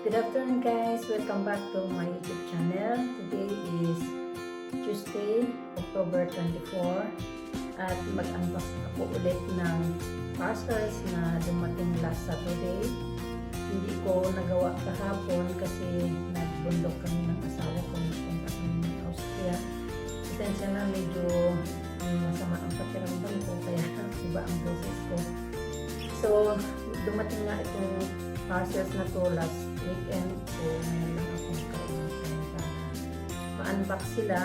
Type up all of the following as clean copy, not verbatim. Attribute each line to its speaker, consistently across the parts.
Speaker 1: Good afternoon guys, welcome back to my YouTube channel. Today is Tuesday, October 24 at mag-unbox ako ulit ng parcels na dumating last Saturday. Hindi ko nagawa kahapon kasi nagbundok kami ng asawa ko, nagpunta kami ng Austria. Pasensya na, medyo masama ang pakiramdam ko kaya iba ang boses ko. So, dumating nga itong parcels na to last weekend. So, ngayon lang ako nagkaroon para ma-unbox sila.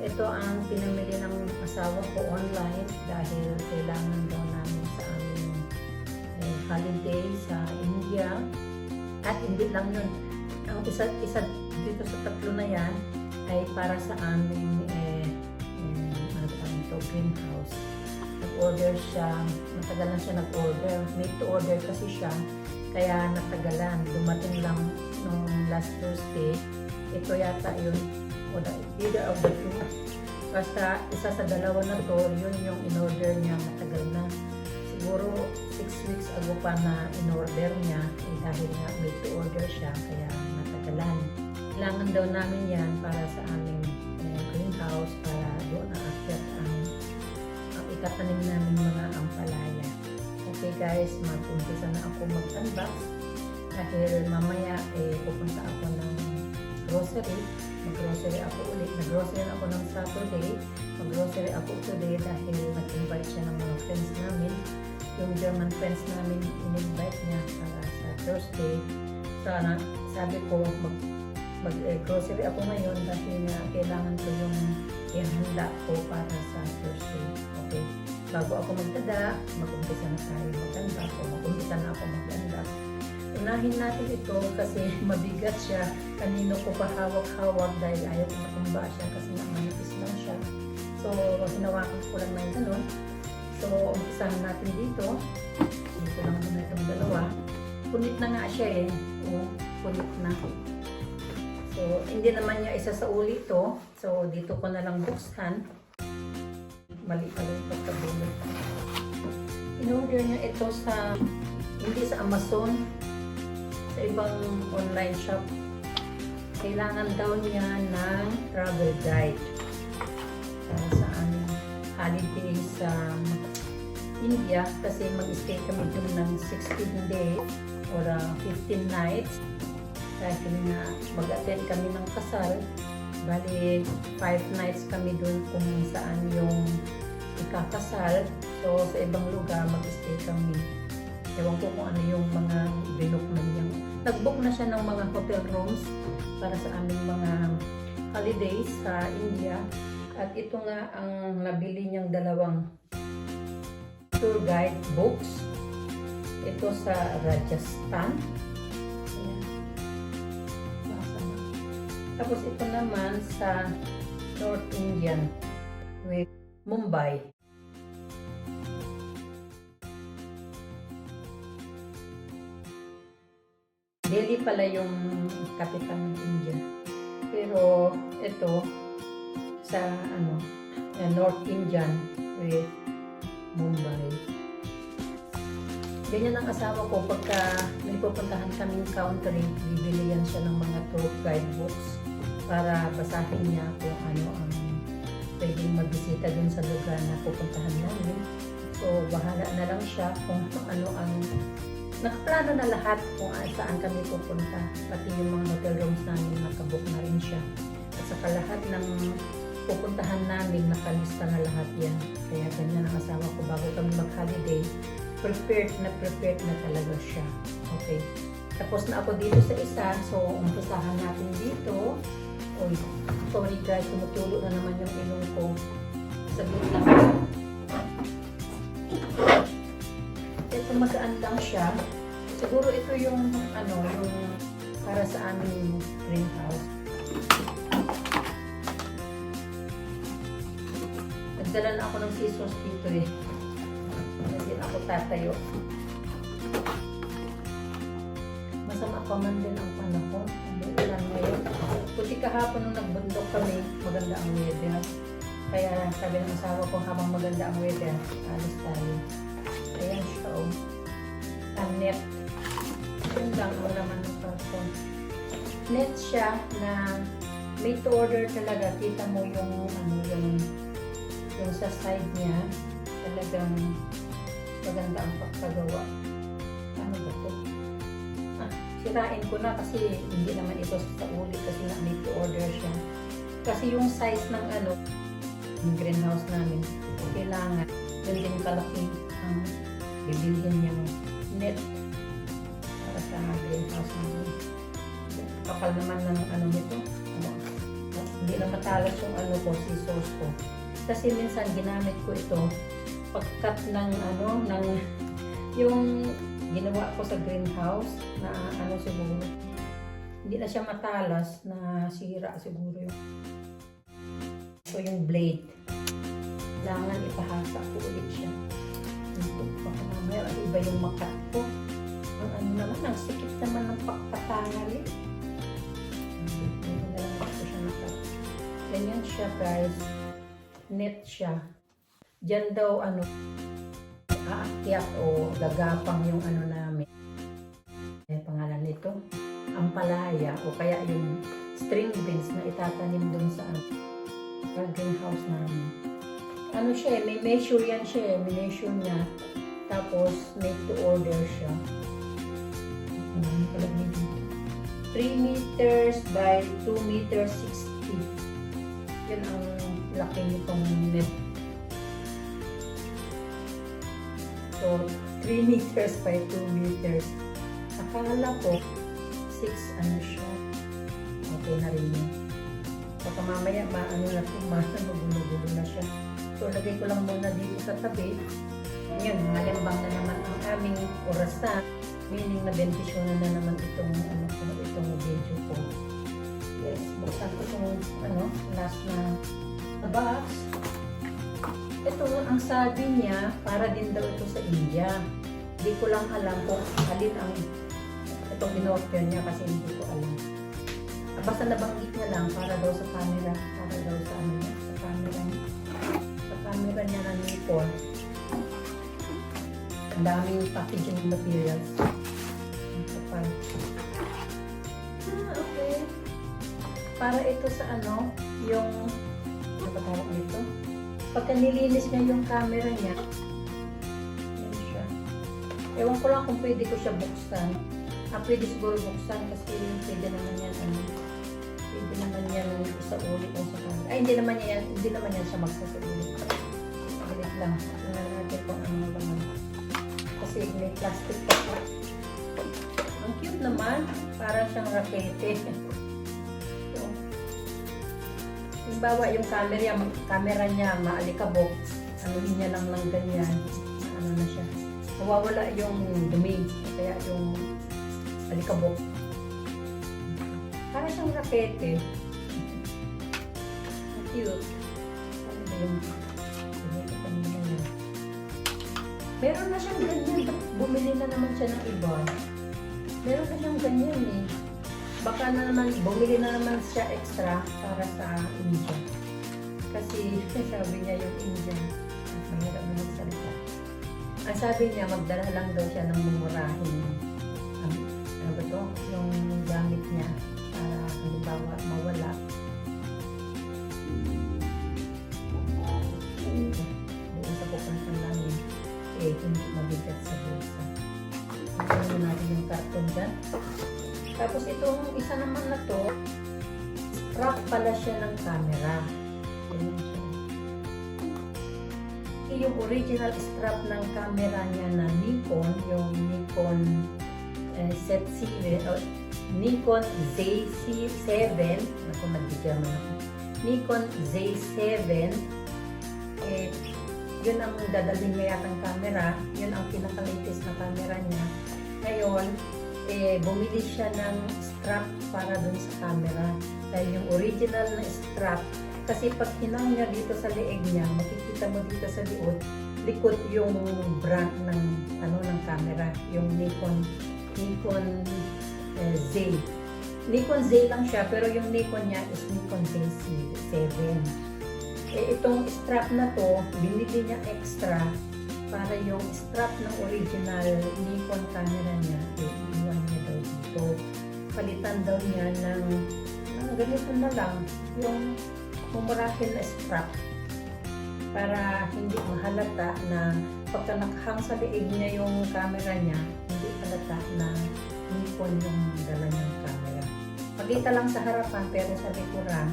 Speaker 1: Ito ang pinamili ng asawa ko online dahil kailangan daw namin sa aming holiday sa India. At hindi lang yun. Ang isa dito sa tatlo na yan ay para sa aming greenhouse. Nag-order siya, natagalan siya nag-order. Made to order kasi siya, kaya natagalan. Dumating lang nung last Thursday. Ito yata yun, o either of the two. Basta isa sa dalawa na to, yun yung in-order niya, matagal na. Siguro 6 weeks ago pa na in-order niya, dahil nga made to order siya, kaya natagalan. Kailangan daw namin yan para sa aming greenhouse, para doon na-affect ang itatanim namin mga ampalaya. Okay guys, mag-umpisa na ako mag-unbox dahil mamaya pupunta ako ng grocery. Mag-grocery ako ulit. Nag-grocery ako ng Saturday. Mag-grocery ako today dahil nag-invite siya ng mga friends namin. Yung German friends namin, in-invite niya para sa Thursday. Sana, sabi ko, mag-grocery ako ngayon dahil nga kailangan ko yung ihanda ko para sa Thursday. Okay? Bago ako magtada, mag-umpisa na tayo mag-unbox o mag-umpisa na ako mag-unbox. Unahin natin ito kasi mabigat siya. Kanino ko pa hawak-hawak dahil ayaw ko matumba siya kasi manipis lang siya. So, hinawakan ko lang ng ganun. So, umpisahan natin dito. Dito lang muna itong dalawa. Punit na nga siya eh. O, punit na. So, hindi naman niya isa sa uli ito. So, dito ko na lang buksan. Mali pa rin pagkabulot. In-order niya ito sa, hindi sa Amazon, sa ibang online shop. Kailangan daw niya ng travel guide para sa aming holiday sa India kasi mag-stay kami dun ng 16 days or 15 nights. Dahil nga mag-attend kami ng kasal, bali 5 nights kami doon kung saan yung ikakasal. So sa ibang lugar mag-stay kami. Ewan ko kung ano yung mga binook na niya. Nag-book na siya ng mga hotel rooms para sa aming mga holidays sa India. At ito nga ang nabili niyang dalawang tour guide books. Ito sa Rajasthan. Tapos ito naman sa North Indian with Mumbai. Delhi pala yung kapital ng India. Pero ito sa North Indian with Mumbai. Ganyan ang asawa ko pagka may pupuntahan kaming country, bibili yan siya ng mga tour guide books para basahin niya kung ano ang pwedeng magbisita dun sa lugar na pupuntahan namin. So, bahala na lang siya kung ano ang nakaplano na lahat kung saan kami pupunta. Pati yung mga hotel rooms namin, nakabook na rin siya. At saka lahat ng pupuntahan namin, nakalista na lahat yan. Kaya ganyan ang asawa ko bago kami mag-holiday, prepared na talaga siya. Okay. Tapos na ako dito sa isa. So, umpisahan natin dito. Uy, sorry guys, tumutulo na naman yung ilong ko. Sabit lang. Ito magaan lang siya. Siguro ito yung yung para sa aming greenhouse. Nagdala na ako ng scissors dito eh. Hindi ako tatayo. Masama pa man din ang panahon. Ulan ngayon. Puti kahapon nung nagbundok kami, maganda ang weather. Kaya sabi ng asawa ko, habang maganda ang weather, alis tayo. Ayan siya, oh. Ang net. Yun lang ang laman ng karton. Net siya na made to order talaga. Kita mo yung ano, yung sa side niya. Talagang maganda ang pagkagawa. Ano ba to? Sirain ko na kasi hindi naman ito sa ulit kasi na made to order siya. Kasi yung size ng ano, yung greenhouse namin, kailangan yun din kalaki ang bibilhin niyang net para sa greenhouse namin. Kapal naman ng ano nito. Hindi na matalas yung ano ko, scissors ko. Kasi minsan ginamit ko ito pag-cut ng ano, ng yung ginawa ko sa greenhouse na ano siguro. Hindi na siya matalas na sira siguro yun. So yung blade, kailangan ipahasa ko ulit siya. Baka mamaya iba yung makat ko. Ang ano naman, ang sikip naman ng pakpatangal eh. Ganyan siya guys. Net siya. Diyan daw ano, aakyat o gagapang yung ano namin. Pangalan nito, ampalaya o kaya yung string beans na itatanim dun sa greenhouse namin. Ano siya may measure yan siya may measure niya. Tapos made to order siya. 3 meters by 2 meters 60. Yan ang laki nitong net. So, 3 meters by 2 meters. Akala ko, 6 ano siya. Okay na rin yun. Baka mamaya, maano na ito, magulo-gulo na siya. So, lagay ko lang muna dito sa tabi. Ngayon, malambang na naman ang aming orasan. Meaning na bendisyon na naman itong, itong video ko. Yes, buksan ko itong, last na box. Ito, ang sabi niya, para din daw ito sa India. Hindi ko lang alam kung alin ang itong in-offer niya kasi hindi ko alam. Basta nabanggit niya lang para daw sa camera, para daw sa ano niya, sa camera niya. Sa camera niya na Nikon. Ang daming packaging materials. Okay. Para ito sa ano, yung ano ba tawag nito? Pagka nilinis niya yung camera niya, yan siya. Ewan ko lang kung pwede ko siya buksan. Pwede siguro buksan kasi pwede naman yan, pwede naman yan sa ulit o sa camera. Ay, hindi naman yan siya magsasaulit. Ulit lang. Tingnan natin kung ano naman. Kasi may plastic pa po. Ang cute naman. Para siyang rakete. So, halimbawa yung camera niya maalikabok. Anuhin niya lang ganyan. Ano na siya. Mawawala yung dumi. Kaya yung alikabok. Para siyang rakete. Ang cute. Ano ba yung meron na siyang ganyan. Bumili na naman siya ng iba. Meron na siyang ganyan eh. Baka na naman, bumili na naman siya extra para sa India. Kasi sabi niya yung India. Mahirap na magsalita. Ang sabi niya, magdala lang daw siya ng mumurahin. Ano ba to? Yung gamit niya. Para halimbawa mawala. Doon sa pupuntan namin. Hindi mabigat sa bulsa. Ano natin yung karton dyan. Tapos itong isa naman na to, strap pala siya ng camera. Ganyan siya. Yung original strap ng camera niya na Nikon, yung Nikon Z7, Nikon Z7, ako nag-German ako, Nikon Z7, yun ang dadalhin niya yatang camera, yun ang pinaka-latest na camera niya. Ngayon, bumili siya ng strap para dun sa camera. Dahil yung original na strap, kasi pag hinang niya dito sa leeg niya, makikita mo dito sa likod yung brand ng ng camera, yung Nikon Z. Nikon Z lang siya, pero yung Nikon niya is Nikon Z7. Itong strap na to, binili niya extra para yung strap ng original Nikon camera niya, iwan niya palitan daw niya ng ganito na lang, yung mumurahin na strap para hindi mahalata na pagka nakahang sa liig niya yung camera niya, hindi halata na Nikon yung dala niyang camera. Pagkita lang sa harapan pero sa likuran,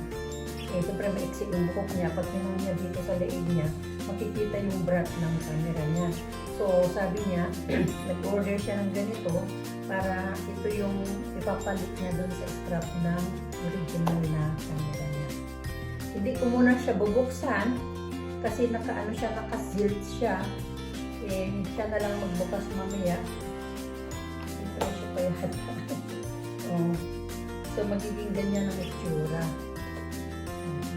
Speaker 1: siyempre maiksi yung buhok niya. Pag tinong niya dito sa liig niya, makikita yung brand ng camera niya. So sabi niya, nag-order siya ng ganito para ito yung ipapalit niya doon sa strap ng original na camera niya. Hindi ko muna siya bubuksan kasi naka-zilt siya. Siya na lang magbukas mamaya. Ito siya pa yata. So magiging ganyan ang itsura.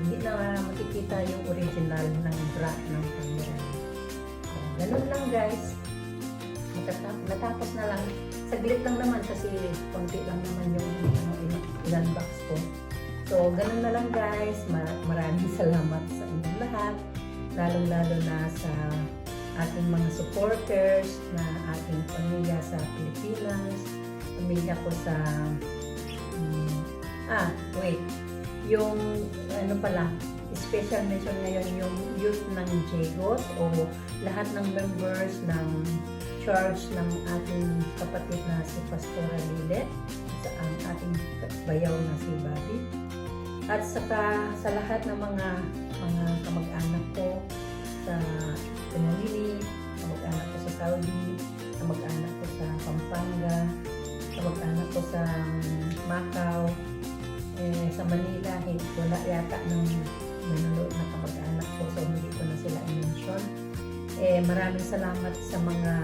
Speaker 1: Hindi na makikita yung original ng brand ng camera. Ganun lang guys. Natapos na lang. Saglit lang naman kasi konti lang naman yung in-unbox ko. So ganun na lang guys. Maraming salamat sa inyong lahat. Lalong-lalo na sa ating mga supporters na ating pamilya sa Pilipinas. Pamilya ko sa yung special mention ngayon yung youth ng Jegos o lahat ng members ng church ng ating kapatid na si Pastora Lilet, sa ang ating bayaw na si Bobby, at saka sa lahat ng mga kamag-anak ko sa Tumulini, kamag-anak ko sa Saudi, kamag-anak ko sa Pampanga, kamag-anak ko sa Macau, sa Manila, wala yata ng nanonood na kamag-anak ko, so hindi ko na sila i-mention. Maraming salamat sa mga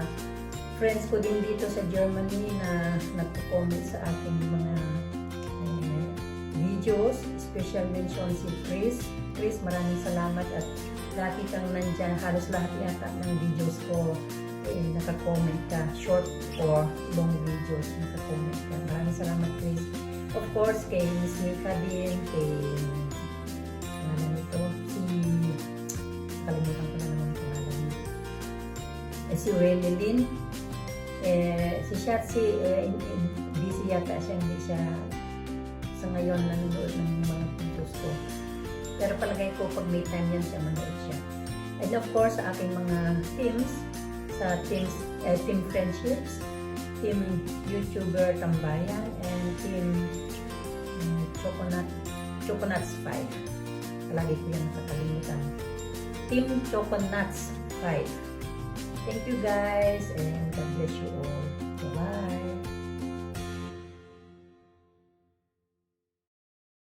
Speaker 1: friends ko din dito sa Germany na nagko-comment sa aking mga videos. Special mention si Chris. Chris, maraming salamat at lagi kang nandyan. Halos lahat yata ng videos ko naka-comment ka. Short or long videos, naka-comment ka. Maraming salamat, Chris. Of course, kay Miss Mika din, kay kalimutan ko na naman ang pangalan niya. Si Renelyn, si Shatsi, busy yata siya, hindi siya sa ngayon nanonood ng mga videos ko. Pero palagay ko pag may time yan siya, manood siya. And of course, sa aking mga teams, sa Team Friendships, Team YouTuber Tambayan, and Team Choconuts 5. Palagi ko yan nakakalimutan. Team Choconuts 5. Thank you guys and God bless you all.